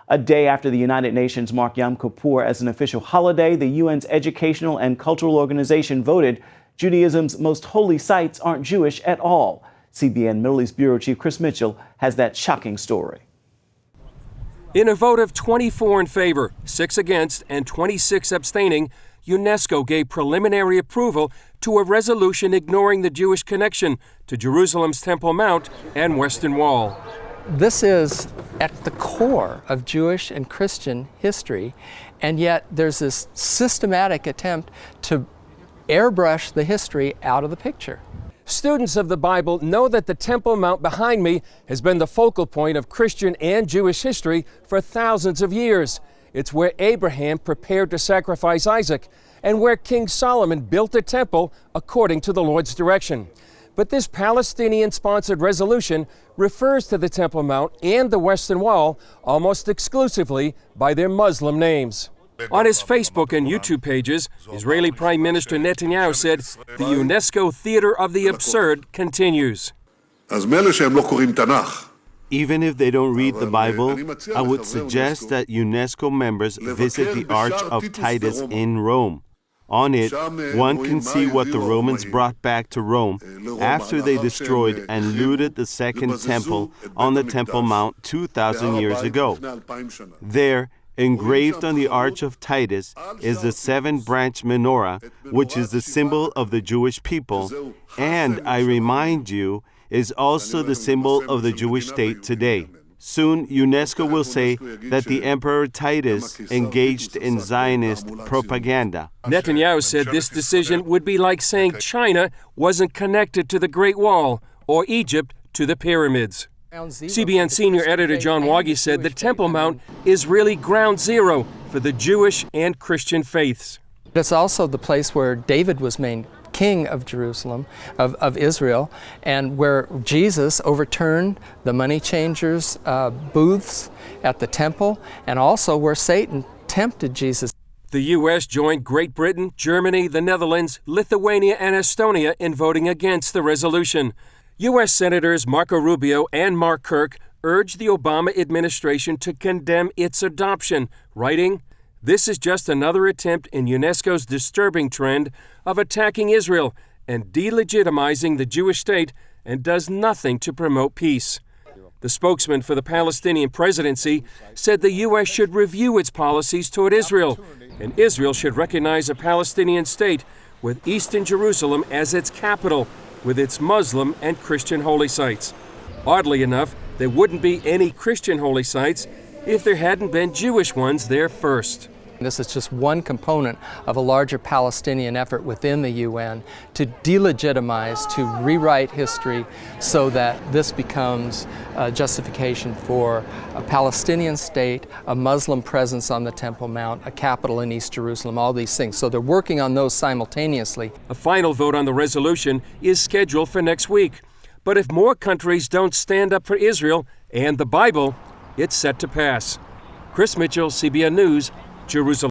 A day after the United Nations marked Yom Kippur as an official holiday, the UN's educational and cultural organization voted Judaism's most holy sites aren't Jewish at all. CBN Middle East Bureau Chief Chris Mitchell has that shocking story. In a vote of 24 in favor, 6 against, and 26 abstaining, UNESCO gave preliminary approval to a resolution ignoring the Jewish connection to Jerusalem's Temple Mount and Western Wall. This is at the core of Jewish and Christian history, and yet there's this systematic attempt to airbrush the history out of the picture. Students of the Bible know that the Temple Mount behind me has been the focal point of Christian and Jewish history for thousands of years. It's where Abraham prepared to sacrifice Isaac and where King Solomon built a temple according to the Lord's direction. But this Palestinian-sponsored resolution refers to the Temple Mount and the Western Wall almost exclusively by their Muslim names. On his Facebook and YouTube pages, Israeli Prime Minister Netanyahu said the UNESCO theater of the absurd continues. Even if they don't read the Bible, I would suggest that UNESCO members visit the Arch of Titus in Rome. On it, one can see what the Romans brought back to Rome after they destroyed and looted the Second Temple on the Temple Mount 2,000 years ago. There, engraved on the Arch of Titus, is the 7-branch menorah, which is the symbol of the Jewish people, and, I remind you, is also the symbol of the Jewish state today. Soon, UNESCO will say that the Emperor Titus engaged in Zionist propaganda. Netanyahu said this decision would be like saying China wasn't connected to the Great Wall or Egypt to the pyramids. CBN senior editor John Waggy said the Temple Mount is really ground zero for the Jewish and Christian faiths. It's also the place where David was made king of Jerusalem, of Israel, and where Jesus overturned the money changers' booths at the temple, and also where Satan tempted Jesus. The U.S. joined Great Britain, Germany, the Netherlands, Lithuania, and Estonia in voting against the resolution. U.S. Senators Marco Rubio and Mark Kirk urged the Obama administration to condemn its adoption, writing, "This is just another attempt in UNESCO's disturbing trend of attacking Israel and delegitimizing the Jewish state and does nothing to promote peace." The spokesman for the Palestinian presidency said the U.S. should review its policies toward Israel, and Israel should recognize a Palestinian state with Eastern Jerusalem as its capital, with its Muslim and Christian holy sites. Oddly enough, there wouldn't be any Christian holy sites if there hadn't been Jewish ones there first. This is just one component of a larger Palestinian effort within the UN to delegitimize, to rewrite history so that this becomes a justification for a Palestinian state, a Muslim presence on the Temple Mount, a capital in East Jerusalem, all these things. So they're working on those simultaneously. A final vote on the resolution is scheduled for next week. But if more countries don't stand up for Israel and the Bible, it's set to pass. Chris Mitchell, CBN News, Jerusalem.